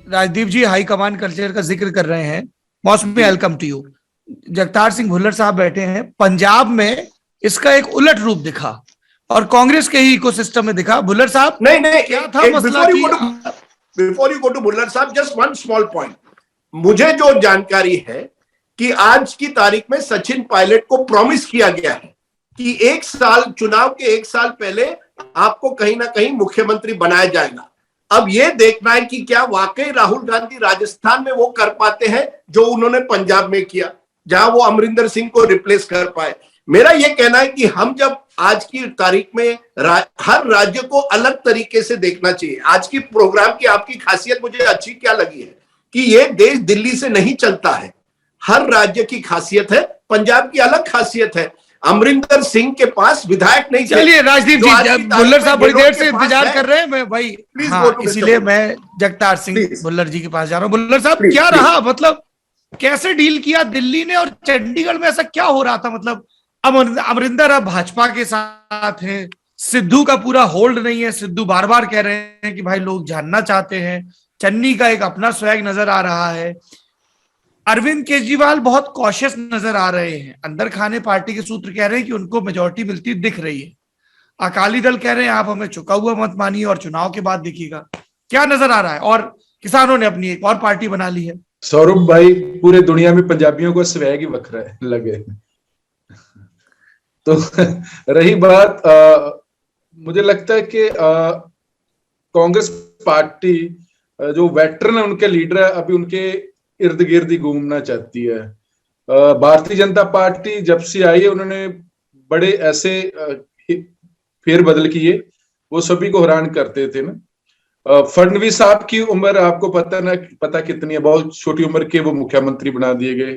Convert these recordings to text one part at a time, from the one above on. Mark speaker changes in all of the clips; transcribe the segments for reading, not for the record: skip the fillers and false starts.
Speaker 1: Rajdeep ji high command culture का जिक्र कर रहे हैं, Mausami welcome to you. Jagtar Singh Bhullar साहब बैठे हैं पंजाब में, इसका एक उलट रूप दिखा और कांग्रेस के ही इकोसिस्टम में दिखा। भुल्लर साहब,
Speaker 2: नहीं नहीं,
Speaker 1: क्या था मसला कि
Speaker 2: before you go to Bhullar साहब, जस्ट वन स्मॉल पॉइंट। मुझे जो जानकारी है कि आज की तारीख में सचिन पायलट को प्रॉमिस किया गया है कि एक साल, चुनाव के एक साल पहले आपको कहीं ना कहीं मुख्यमंत्री बनाया जाएगा। अब यह देखना है कि क्या वाकई राहुल गांधी राजस्थान में वो कर पाते हैं जो उन्होंने पंजाब में किया, जहां वो अमरिंदर सिंह को रिप्लेस कर पाए। मेरा यह कहना है कि हम जब आज की तारीख में हर राज्य को अलग तरीके से देखना चाहिए। आज की प्रोग्राम की आपकी खासियत मुझे अच्छी क्या लगी है कि ये देश दिल्ली से नहीं चलता है, हर राज्य की खासियत है। पंजाब की अलग खासियत है, अमरिंदर सिंह के पास विधायक नहीं।
Speaker 1: चलिए राजदीप जी, भुल्लर साहब बड़ी देर से इंतजार कर रहे हैं, मैं भाई इसीलिए मैं जगतार सिंह भुल्लर जी के पास जा रहा हूँ। भुल्लर साहब, क्या रहा, मतलब कैसे डील किया दिल्ली ने और चंडीगढ़ में? ऐसा क्या हो रहा था? मतलब अमरिंदर अब भाजपा के साथ है, सिद्धू का पूरा होल्ड नहीं है, सिद्धू बार बार कह रहे हैं कि भाई लोग जानना चाहते हैं, चन्नी का एक अपना स्वैग नजर आ रहा है, अरविंद केजरीवाल बहुत कॉशियस नजर आ रहे हैं, अंदर खाने पार्टी के सूत्र कह रहे हैं कि उनको मेजोरिटी मिलती दिख रही है, अकाली दल कह रहे हैं आप हमें चुका हुआ मत मानिए और चुनाव के बाद दिखेगा। क्या नजर आ रहा है? और किसानों ने अपनी एक और पार्टी बना ली है।
Speaker 3: सौरभ भाई, पूरे दुनिया में पंजाबियों को स्वैग ही वखरा है लगे। तो रही बात, मुझे लगता है कि कांग्रेस पार्टी जो वेटरन है, उनके लीडर है, अभी उनके इर्द गिर्द ही घूमना चाहती है। भारतीय जनता पार्टी जब से आई है उन्होंने बड़े ऐसे फेरबदल किए, वो सभी को हैरान करते थे ना। फडणवीस साहब की उम्र आपको पता कितनी है, बहुत छोटी उम्र के वो मुख्यमंत्री बना दिए गए।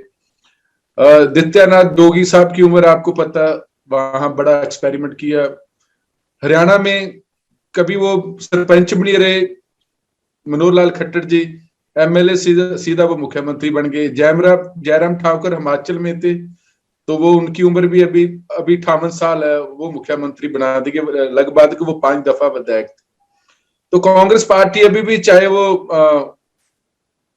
Speaker 3: दित्यानाथ दोगी साहब की उम्र आपको पता, वहां बड़ा एक्सपेरिमेंट किया। हरियाणा में कभी वो सरपंच भी नहीं रहे, मनोहर लाल खट्टर जी एमएलए सीधा वो मुख्यमंत्री बन गए। जयराम ठाकुर हिमाचल में थे, तो वो उनकी उम्र भी अभी 58 साल है, वो मुख्यमंत्री बना दिए, लगभग वो 5 दफा विधायक थे। तो कांग्रेस पार्टी अभी भी, चाहे वो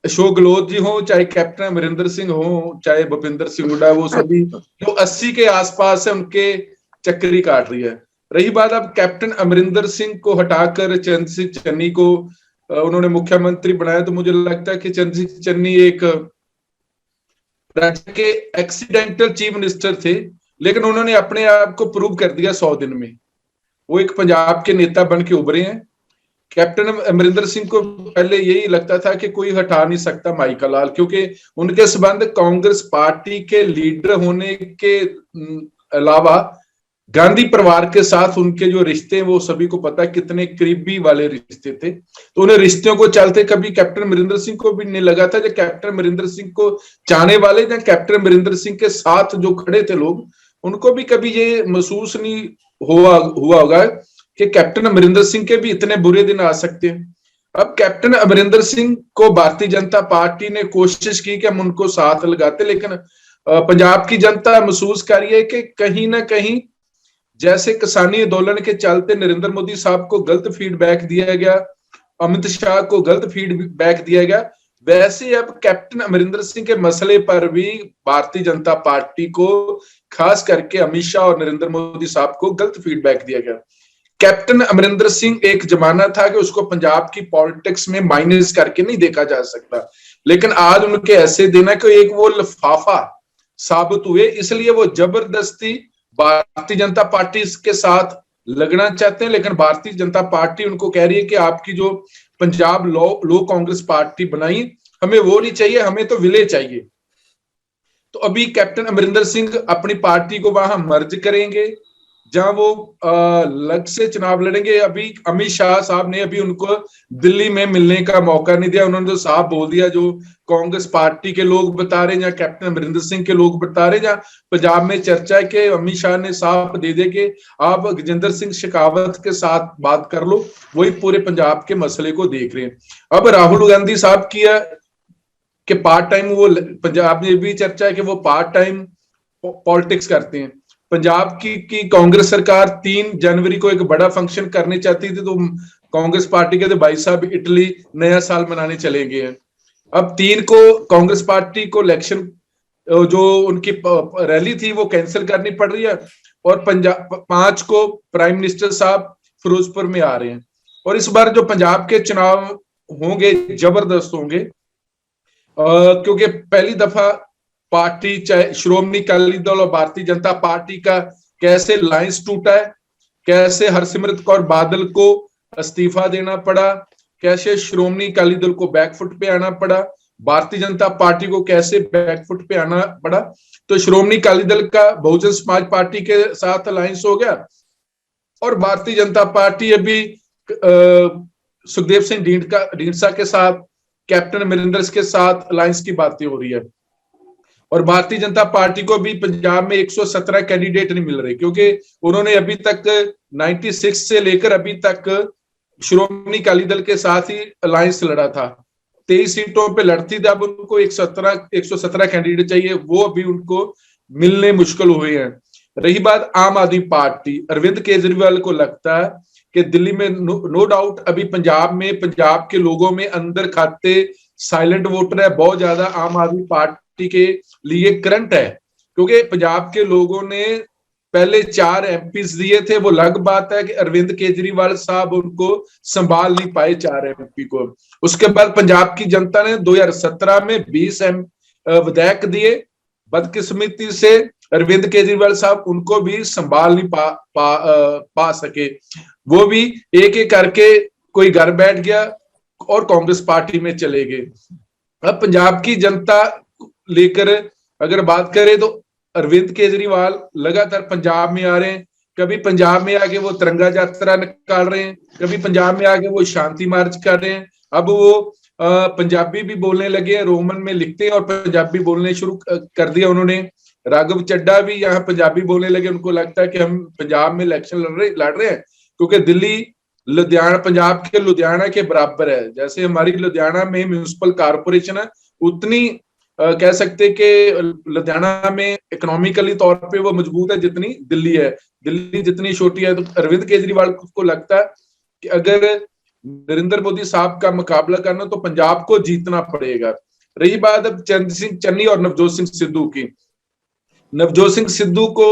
Speaker 3: अशोक गहलोत जी हो, चाहे कैप्टन अमरिंदर सिंह हो, चाहे भूपिंदर सिंह हुड्डा, वो सभी जो 80 के आसपास है उनके चक्करी काट रही है। रही बात अब कैप्टन अमरिंदर सिंह को हटाकर चंद्र सिंह चन्नी को उन्होंने मुख्यमंत्री बनाया, तो मुझे लगता है कि चंद्र सिंह चन्नी एक राज्य के एक्सीडेंटल चीफ मिनिस्टर थे, लेकिन उन्होंने अपने आप को प्रूव कर दिया 100 दिन में। वो एक पंजाब के नेता बन के उभरे हैं। कैप्टन अमरिंदर सिंह को पहले यही लगता था कि कोई हटा नहीं सकता माइका लाल, क्योंकि उनके संबंध कांग्रेस पार्टी के लीडर होने के अलावा गांधी परिवार के साथ उनके जो रिश्ते वो सभी को पता कितने करीबी वाले रिश्ते थे। तो उन्हें रिश्तों को चलते कभी कैप्टन अमरिंदर सिंह को भी नहीं लगा था, जो कैप्टन अमरिंदर सिंह को चाहने वाले या कैप्टन अमरिंदर सिंह के साथ जो खड़े थे लोग, उनको भी कभी ये महसूस नहीं हुआ होगा कि कैप्टन अमरिंदर सिंह के भी इतने बुरे दिन आ सकते हैं। अब कैप्टन अमरिंदर सिंह को भारतीय जनता पार्टी ने कोशिश की कि हम उनको साथ लगाते, लेकिन पंजाब की जनता महसूस कर रही है कि कहीं ना कहीं जैसे किसानी आंदोलन के चलते नरेंद्र मोदी साहब को गलत फीडबैक दिया गया, अमित शाह को गलत फीडबैक दिया गया, वैसे अब कैप्टन अमरिंदर सिंह के मसले पर भी भारतीय जनता पार्टी को, खास करके अमित शाह और नरेंद्र मोदी साहब को गलत फीडबैक दिया गया। कैप्टन अमरिंदर सिंह एक जमाना था कि उसको पंजाब की पॉलिटिक्स में माइनस करके नहीं देखा जा सकता, लेकिन आज उनके ऐसे दिन है कि एक वो लिफाफा साबित हुए, इसलिए वो जबरदस्ती भारतीय जनता पार्टी के साथ लगना चाहते हैं। लेकिन भारतीय जनता पार्टी उनको कह रही है कि आपकी जो पंजाब लो कांग्रेस पार्टी बनाई, हमें वो नहीं चाहिए, हमें तो विलय चाहिए। तो अभी कैप्टन अमरिंदर सिंह अपनी पार्टी को वहां मर्ज करेंगे जहां वो लग से चुनाव लड़ेंगे। अभी अमित शाह साहब ने अभी उनको दिल्ली में मिलने का मौका नहीं दिया, उन्होंने तो साफ बोल दिया, जो कांग्रेस पार्टी के लोग बता रहे हैं या कैप्टन अमरिंदर सिंह के लोग बता रहे हैं, जहां पंजाब में चर्चा है कि अमित शाह ने साफ दे दे कि आप गजेंद्र सिंह शेखावत के साथ बात कर लो, वही पूरे पंजाब के मसले को देख रहे हैं। अब राहुल गांधी साहब किया कि पार्ट टाइम, वो पंजाब में भी चर्चा है कि वो पार्ट टाइम पॉलिटिक्स करते हैं। पंजाब की कांग्रेस सरकार 3 जनवरी को एक बड़ा फंक्शन करनी चाहती थी, तो कांग्रेस पार्टी के तो भाई साहब इटली नया साल मनाने चले गए हैं। अब 3 को कांग्रेस पार्टी को इलेक्शन जो उनकी रैली थी वो कैंसिल करनी पड़ रही है, और 5 को प्राइम मिनिस्टर साहब फिरोजपुर में आ रहे हैं। और इस बार जो पंजाब के चुनाव होंगे जबरदस्त होंगे, क्योंकि पहली दफा पार्टी, चाहे श्रोमणी अकाली दल और भारतीय जनता पार्टी का कैसे लाइंस टूटा है, कैसे हरसिमरत कौर बादल को इस्तीफा देना पड़ा, कैसे श्रोमणी अकाली दल को बैकफुट पे आना पड़ा, भारतीय जनता पार्टी को कैसे बैकफुट पे आना पड़ा। तो श्रोमणी अकाली दल का बहुजन समाज पार्टी के साथ अलायंस हो गया, और भारतीय जनता पार्टी अभी सुखदेव सिंह ढींडसा के साथ, कैप्टन अमरिंदर के साथ अलायंस की बातें हो रही है। और भारतीय जनता पार्टी को भी पंजाब में 117 कैंडिडेट नहीं मिल रहे, क्योंकि उन्होंने अभी तक 96 से लेकर अभी तक श्रोमणी अकाली दल के साथ ही अलायंस लड़ा था। 23 सीटों पे लड़ती थी, अब उनको 117 कैंडिडेट चाहिए, वो अभी उनको मिलने मुश्किल हुए हैं। रही बात आम आदमी पार्टी, अरविंद केजरीवाल को लगता है कि दिल्ली में नो डाउट अभी पंजाब के लोगों में अंदर खाते साइलेंट वोटर है, बहुत ज्यादा आम आदमी पार्टी के लिए करंट है, क्योंकि पंजाब के लोगों ने पहले 4 एमपीज दिए थे। वो अलग बात है कि अरविंद केजरीवाल साहब उनको संभाल नहीं पाए 4 एमपी को। उसके बाद पंजाब की जनता ने 2017 में 20 विधायक दिए, बदकिस्मती से अरविंद केजरीवाल साहब उनको भी संभाल नहीं पा सके। वो भी एक एक करके कोई घर बैठ गया और कांग्रेस पार्टी में चले गए। अब पंजाब की जनता लेकर अगर बात करें तो अरविंद केजरीवाल लगातार पंजाब में आ रहे हैं। कभी पंजाब में आके वो तिरंगा यात्रा निकाल रहे हैं, कभी पंजाब में आके वो शांति मार्च कर रहे हैं। अब वो पंजाबी भी बोलने लगे हैं, रोमन में लिखते हैं और पंजाबी बोलने शुरू कर दिया उन्होंने। राघव चड्डा भी यहाँ पंजाबी बोलने लगे, उनको लगता है कि हम पंजाब में इलेक्शन लड़ रहे हैं, क्योंकि दिल्ली लुधियाना पंजाब के लुधियाना के बराबर है। जैसे हमारी लुधियाना में म्यूनिसिपल कारपोरेशन है, उतनी कह सकते कि लुधियाना में इकोनॉमिकली तौर पे वो मजबूत है जितनी दिल्ली है। दिल्ली जितनी छोटी है। तो अरविंद केजरीवाल को लगता है कि अगर नरेंद्र मोदी साहब का मुकाबला करना तो पंजाब को जीतना पड़ेगा। रही बात अब चंद सिंह चन्नी और नवजोत सिंह सिद्धू की। नवजोत सिंह सिद्धू को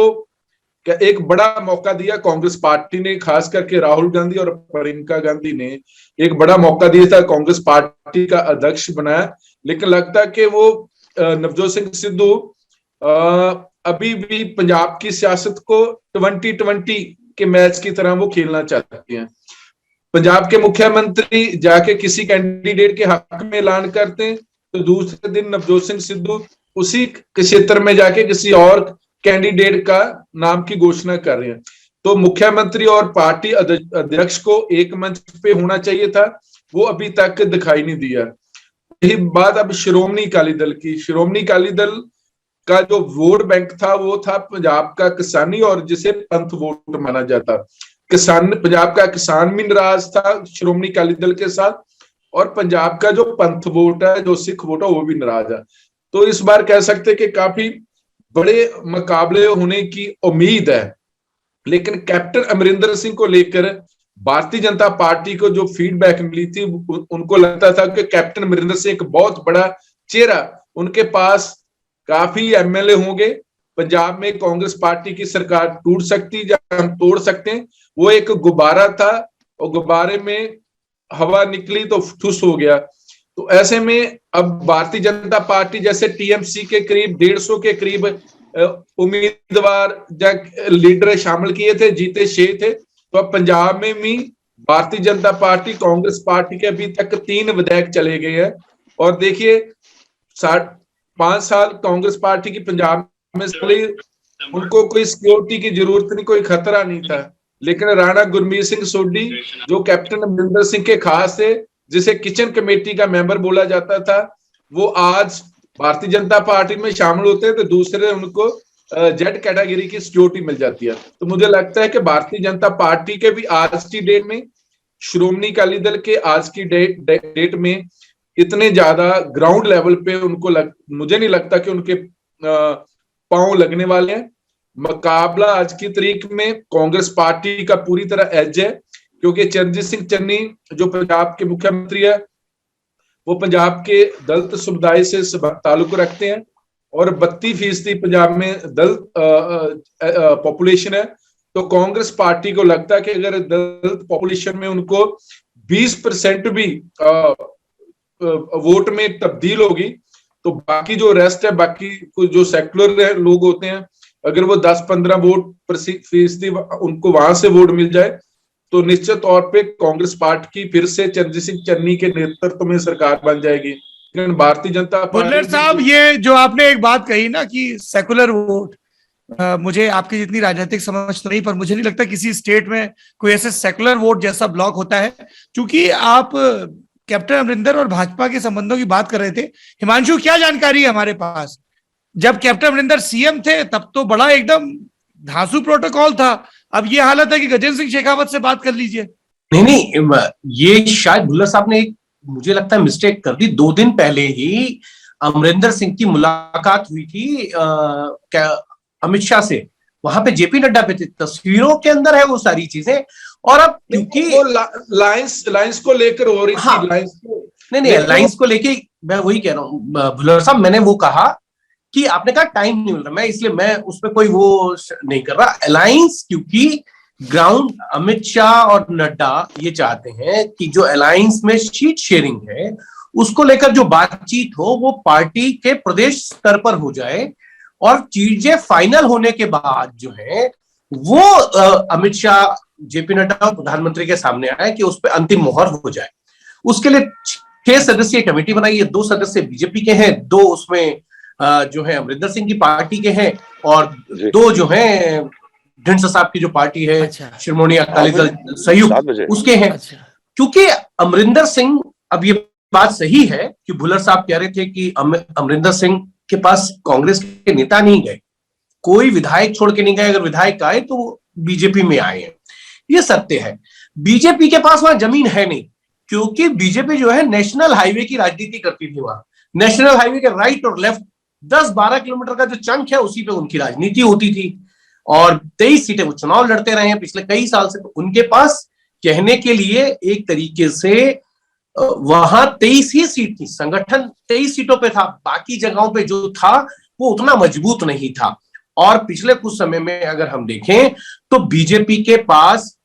Speaker 3: एक बड़ा मौका दिया कांग्रेस पार्टी ने, खास करके राहुल गांधी और प्रियंका गांधी ने एक बड़ा मौका दिया था, कांग्रेस पार्टी का अध्यक्ष बनाया। लेकिन लगता है कि वो नवजोत सिंह सिद्धू अभी भी पंजाब की सियासत को 2020 के मैच की तरह वो खेलना चाहते हैं। पंजाब के मुख्यमंत्री जाके किसी कैंडिडेट के हक में ऐलान करते हैं तो दूसरे दिन नवजोत सिंह सिद्धू उसी क्षेत्र में जाके किसी और कैंडिडेट का नाम की घोषणा कर रहे हैं। तो मुख्यमंत्री और पार्टी अध्यक्ष को एक मंच पे होना चाहिए था, वो अभी तक दिखाई नहीं दिया। यही बात अब श्रोमणी अकाली दल की। श्रोमणी अकाली दल का जो वोट बैंक था वो था पंजाब का किसानी और जिसे पंथ वोट माना जाता। पंजाब का किसान भी नाराज था श्रोमणी अकाली दल के साथ, और पंजाब का जो पंथ वोट है, जो सिख वोट है, वो भी नाराज है। तो इस बार कह सकते हैं कि काफी बड़े मुकाबले होने की उम्मीद है। लेकिन कैप्टन अमरिंदर सिंह को लेकर भारतीय जनता पार्टी को जो फीडबैक मिली थी, उनको लगता था कि कैप्टन अमरिंदर सिंह एक बहुत बड़ा चेहरा, उनके पास काफी एमएलए होंगे, पंजाब में कांग्रेस पार्टी की सरकार टूट सकती या हम तोड़ सकते हैं। वो एक गुब्बारा था और गुब्बारे में हवा निकली तो ठुस हो गया। तो ऐसे में अब भारतीय जनता पार्टी जैसे टीएमसी के करीब 150 के करीब उम्मीदवार या लीडर शामिल किए थे, जीते 6 थे। तो अब पंजाब में भी भारतीय जनता पार्टी कांग्रेस पार्टी के अभी तक 3 विधायक चले गए हैं। और देखिए 5 साल कांग्रेस पार्टी की पंजाब में चली, उनको कोई सिक्योरिटी की जरूरत नहीं, कोई खतरा नहीं था। लेकिन राणा गुरमीत सिंह सोढी जो कैप्टन अमरिंदर सिंह के खास थे, जिसे किचन कमेटी का मेंबर बोला जाता था, वो आज भारतीय जनता पार्टी में शामिल होते हैं तो दूसरे उनको जेड कैटेगरी की सिक्योरिटी मिल जाती है। तो मुझे लगता है कि भारतीय जनता पार्टी के भी आज की डेट में, श्रोमणी अकाली दल के आज की डेट में इतने ज्यादा ग्राउंड लेवल पे उनको मुझे नहीं लगता कि उनके पांव लगने वाले हैं। मुकाबला आज की तारीख में कांग्रेस पार्टी का पूरी तरह एज है, क्योंकि चरणजीत सिंह चन्नी जो पंजाब के मुख्यमंत्री है वो पंजाब के दलित समुदाय से ताल्लुक रखते हैं और 32% पंजाब में दलित पॉपुलेशन है। तो कांग्रेस पार्टी को लगता है कि अगर दलित पॉपुलेशन में उनको 20% भी वोट में तब्दील होगी तो बाकी जो रेस्ट है, बाकी जो सेक्युलर लोग होते हैं, अगर वो 10-15 वोट फीसदी उनको वहां से वोट मिल जाए तो निश्चित तौर पे कांग्रेस पार्टी की फिर से चरणजीत सिंह चन्नी के नेतृत्व में सरकार बन जाएगी। लेकिन भारतीय जनता
Speaker 1: पार्टी साहब, ये जो आपने एक बात कही ना कि सेकुलर वोट, मुझे आपकी जितनी राजनीतिक समझ तो नहीं, पर मुझे नहीं लगता किसी स्टेट में कोई ऐसे सेकुलर वोट जैसा ब्लॉक होता है। क्योंकि आप कैप्टन अमरिंदर और भाजपा के संबंधों की बात कर रहे थे, हिमांशु क्या जानकारी है हमारे पास? जब कैप्टन अमरिंदर सीएम थे तब तो बड़ा एकदम धांसू प्रोटोकॉल था, अब ये हालत है कि गजेंद्र सिंह शेखावत से बात कर लीजिए।
Speaker 4: नहीं, ये शायद भुल्लर साहब ने एक, मुझे लगता है, मिस्टेक कर दी। 2 दिन पहले ही अमरिंदर सिंह की मुलाकात हुई थी अमित शाह से, वहां पे जेपी नड्डा पे थे, तस्वीरों के अंदर है वो सारी चीजें। और अब क्योंकि
Speaker 3: लाइंस को लेकर हो रही थी,
Speaker 4: नहीं लाइंस को लेके मैं वही कह रहा हूँ भुल्लर साहब, मैंने वो कहा कि आपने कहा टाइम नहीं मिल रहा, मैं इसलिए मैं उस पर कोई वो नहीं कर रहा। अलायंस, क्योंकि ग्राउंड अमित शाह और नड्डा ये चाहते हैं कि जो अलायंस में सीट शेयरिंग है उसको लेकर जो बातचीत हो वो पार्टी के प्रदेश स्तर पर हो जाए और चीजें फाइनल होने के बाद जो है वो अमित शाह, जेपी नड्डा और प्रधानमंत्री के सामने आए कि उस पर अंतिम मोहर हो जाए। उसके लिए 6 सदस्यीय कमेटी बनाई है, 2 सदस्य बीजेपी के हैं, 2 उसमें जो है अमरिंदर सिंह की पार्टी के हैं और 2 जो हैं ढिंडसा साहब की जो पार्टी है, शिरोमणि अकाली दल संयुक्त, उसके हैं। क्योंकि अमरिंदर सिंह, अब ये बात सही है कि भुल्लर साहब कह रहे थे कि अमरिंदर सिंह के पास कांग्रेस के नेता नहीं गए, कोई विधायक छोड़ के नहीं गए, अगर विधायक आए तो वो बीजेपी में आए हैं, ये सत्य है। बीजेपी के पास वहां जमीन है नहीं, क्योंकि बीजेपी जो है नेशनल हाईवे की राजनीति करती थी। वहां नेशनल हाईवे के राइट और लेफ्ट 10-12 किलोमीटर का जो चंक है उसी पे उनकी राजनीति होती थी और 23 सीटें वो चुनाव लड़ते रहे हैं पिछले कई साल से। तो उनके पास कहने के लिए एक तरीके से वहां 23 ही सीट थी, संगठन 23 सीटों पे था, बाकी जगहों पे जो था वो उतना मजबूत नहीं था। और पिछले कुछ समय में अगर हम देखें तो बीजेपी के पास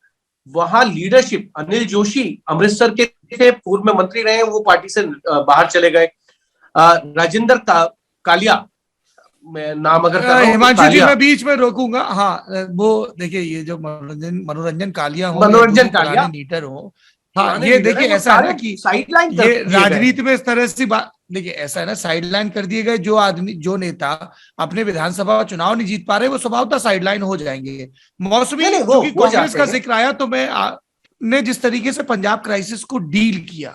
Speaker 4: वहां लीडरशिप, अनिल जोशी अमृतसर के थे, पूर्व में मंत्री रहे, वो पार्टी से बाहर चले गए। राजेंद्र कालिया, मैं नाम अगर
Speaker 1: हिमांशु जी मैं बीच में रोकूंगा, हाँ वो देखिए ये जो मनोरंजन कालिया हो,
Speaker 4: मनोरंजन कालिया
Speaker 1: लीडर हो, हाँ ये देखिए ऐसा है ना कि
Speaker 4: साइडलाइन
Speaker 1: ये राजनीति में इस तरह से बात, देखिए ऐसा है ना, साइडलाइन कर दिए गए। जो आदमी, जो नेता अपने विधानसभा चुनाव नहीं जीत पा रहे वो स्वभावतः साइडलाइन हो जाएंगे। मौसमी, क्योंकि कांग्रेस का जिक्र आया तो मैं ने जिस तरीके से पंजाब क्राइसिस को डील किया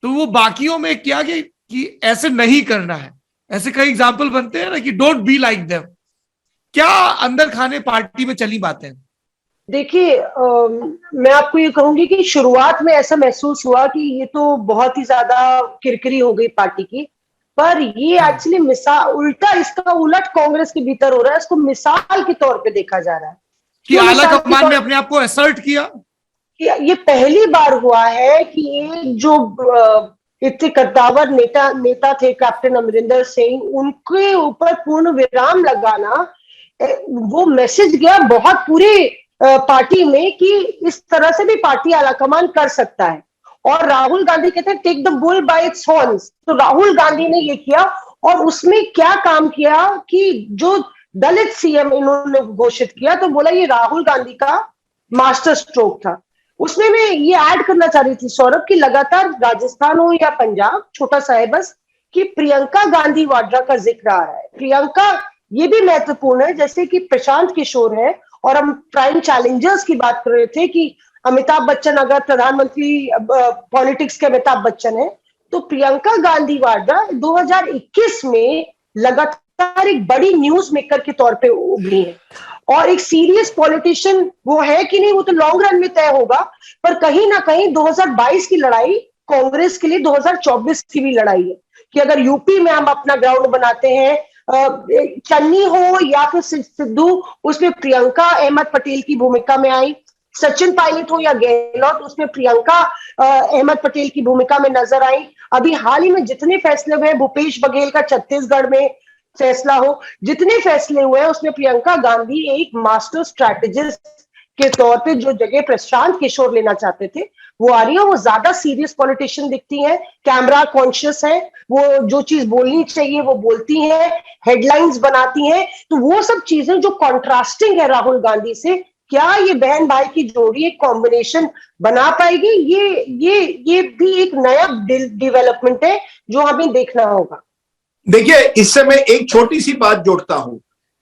Speaker 1: तो वो बाकियों में क्या कि ऐसे नहीं करना है, ऐसे कई एग्जाम्पल बनते हैं ना कि डोंट बी लाइक देम। क्या अंदर खाने पार्टी में चली बातें?
Speaker 5: देखिए मैं आपको ये कहूंगी कि शुरुआत में ऐसा महसूस हुआ कि ये तो बहुत ही ज्यादा किरकिरी हो गई पार्टी की, पर ये एक्चुअली मिसाल, उल्टा इसका उलट कांग्रेस के भीतर हो रहा है। इसको मिसाल के तौर पे देखा जा रहा है
Speaker 1: कि आला कमान ने अपने आप को असर्ट किया।
Speaker 5: ये पहली बार हुआ है कि एक जो इतने कद्दावर नेता थे कैप्टन अमरिंदर सिंह, उनके ऊपर पूर्ण विराम लगाना, वो मैसेज गया बहुत पूरे पार्टी में कि इस तरह से भी पार्टी आलाकमान कर सकता है। और राहुल गांधी कहते हैं take the bull by its horns, तो राहुल गांधी ने ये किया। और उसमें क्या काम किया कि जो दलित सीएम इन्होंने घोषित किया, तो बोला ये राहुल गांधी का मास्टर स्ट्रोक था। उसमें मैं ये ऐड करना चाह रही थी सौरभ की, लगातार राजस्थान हो या पंजाब, छोटा सा है बस, कि प्रियंका गांधी वाड्रा का जिक्र आ रहा है। प्रियंका ये भी महत्वपूर्ण है, जैसे कि प्रशांत किशोर है और हम प्राइम चैलेंजर्स की बात कर रहे थे कि अमिताभ बच्चन अगर प्रधानमंत्री पॉलिटिक्स के अमिताभ बच्चन है, तो प्रियंका गांधी वाड्रा 2021 में लगातार एक बड़ी न्यूज मेकर के तौर पे उभरी है और एक सीरियस पॉलिटिशियन वो है कि नहीं वो तो लॉन्ग रन में तय होगा, पर कहीं ना कहीं 2022 की लड़ाई कांग्रेस के लिए 2024 की भी लड़ाई है कि अगर यूपी में हम अपना ग्राउंड बनाते हैं, चन्नी हो या फिर सिद्धू, उसमें प्रियंका अहमद पटेल की भूमिका में आई, सचिन पायलट हो या गहलोत, उसमें प्रियंका अहमद पटेल की भूमिका में नजर आई। अभी हाल ही में जितने फैसले हुए, भूपेश बघेल का छत्तीसगढ़ में फैसला हो, जितने फैसले हुए उसमें प्रियंका गांधी एक मास्टर स्ट्रैटेजिस्ट के तौर पे जो जगह प्रशांत किशोर लेना चाहते थे वो आ रही है। वो ज्यादा सीरियस पॉलिटिशियन दिखती हैं, कैमरा कॉन्शियस है, वो जो चीज बोलनी चाहिए वो बोलती हैं, हेडलाइंस बनाती हैं। तो वो सब चीजें जो कॉन्ट्रास्टिंग है राहुल गांधी से, क्या ये बहन भाई की जोड़ी एक कॉम्बिनेशन बना पाएगी? ये भी एक नया डेवलपमेंट है जो हमें देखना होगा।
Speaker 2: देखिए, इससे मैं एक छोटी सी बात जोड़ता हूं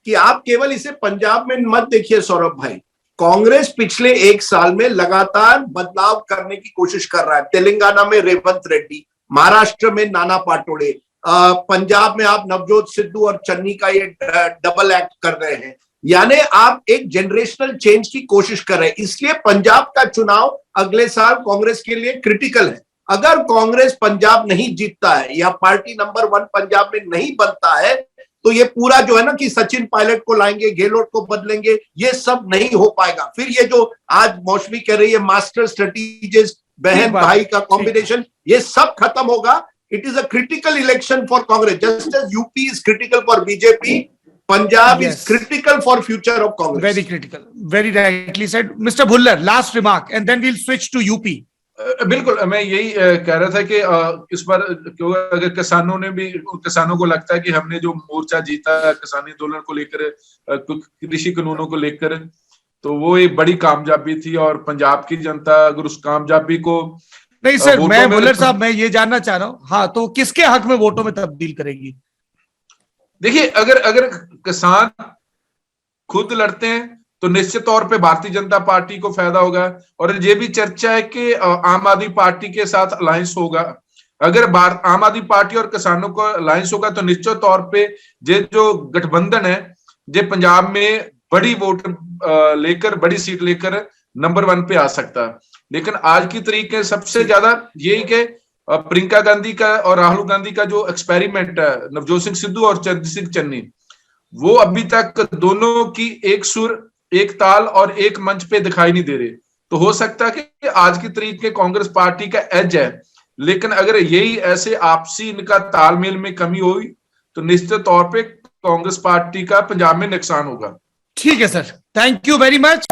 Speaker 2: कि आप केवल इसे पंजाब में मत देखिए सौरभ भाई। कांग्रेस पिछले एक साल में लगातार बदलाव करने की कोशिश कर रहा है। तेलंगाना में रेवंत रेड्डी, महाराष्ट्र में नाना पाटोड़े, पंजाब में आप नवजोत सिद्धू और चन्नी का ये डबल एक्ट कर रहे हैं। यानी आप एक जनरेशनल चेंज की कोशिश कर रहे हैं। इसलिए पंजाब का चुनाव अगले साल कांग्रेस के लिए क्रिटिकल है। अगर कांग्रेस पंजाब नहीं जीतता है या पार्टी नंबर 1 पंजाब में नहीं बनता है तो ये पूरा जो है ना कि सचिन पायलट को लाएंगे, गहलोत को बदलेंगे, ये सब नहीं हो पाएगा। फिर ये जो आज मौसमी कह रही है मास्टर स्ट्रेटेजिस्ट, बहन भाई का कॉम्बिनेशन, ये सब खत्म होगा। It is a critical election for Congress, just as UP is critical for BJP, Punjab is critical for future of Congress.
Speaker 1: Very critical, very rightly said. Mister Bhullar, last remark and then we will switch to UP.
Speaker 3: बिल्कुल, मैं यही कह रहा था कि इस बार क्योंकि अगर किसानों को लगता है कि हमने जो मोर्चा जीता किसानी आंदोलन को लेकर, कृषि कानूनों को लेकर, तो वो एक बड़ी कामयाबी थी। और पंजाब की जनता अगर उस कामयाबी को
Speaker 1: नहीं सर, मैं भुल्लर साहब मैं ये जानना चाह रहा हूँ, हाँ, तो किसके हक में वोटों में तब्दील करेगी?
Speaker 3: देखिए, अगर किसान खुद लड़ते हैं तो निश्चित तौर पे भारतीय जनता पार्टी को फायदा होगा। और ये भी चर्चा है कि आम आदमी पार्टी के साथ अलायंस होगा। अगर आम आदमी पार्टी और किसानों को अलायंस होगा तो निश्चित तौर पे ये जो गठबंधन है ये पंजाब में बड़ी वोट लेकर, बड़ी सीट लेकर नंबर 1 पे आ सकता है। लेकिन आज की तारीख में सबसे ज्यादा यही कि प्रियंका गांधी का और राहुल गांधी का जो एक्सपेरिमेंट है, नवजोत सिंह सिद्धू और चंद्र सिंह चन्नी, वो अभी तक दोनों की एक सुर, एक ताल और एक मंच पे दिखाई नहीं दे रहे। तो हो सकता है कि आज की तारीख के कांग्रेस पार्टी का एज है। लेकिन अगर यही ऐसे आपसी इनका तालमेल में कमी हुई तो निश्चित तौर पे कांग्रेस पार्टी का पंजाब में नुकसान होगा।
Speaker 1: ठीक है sir, thank you very much.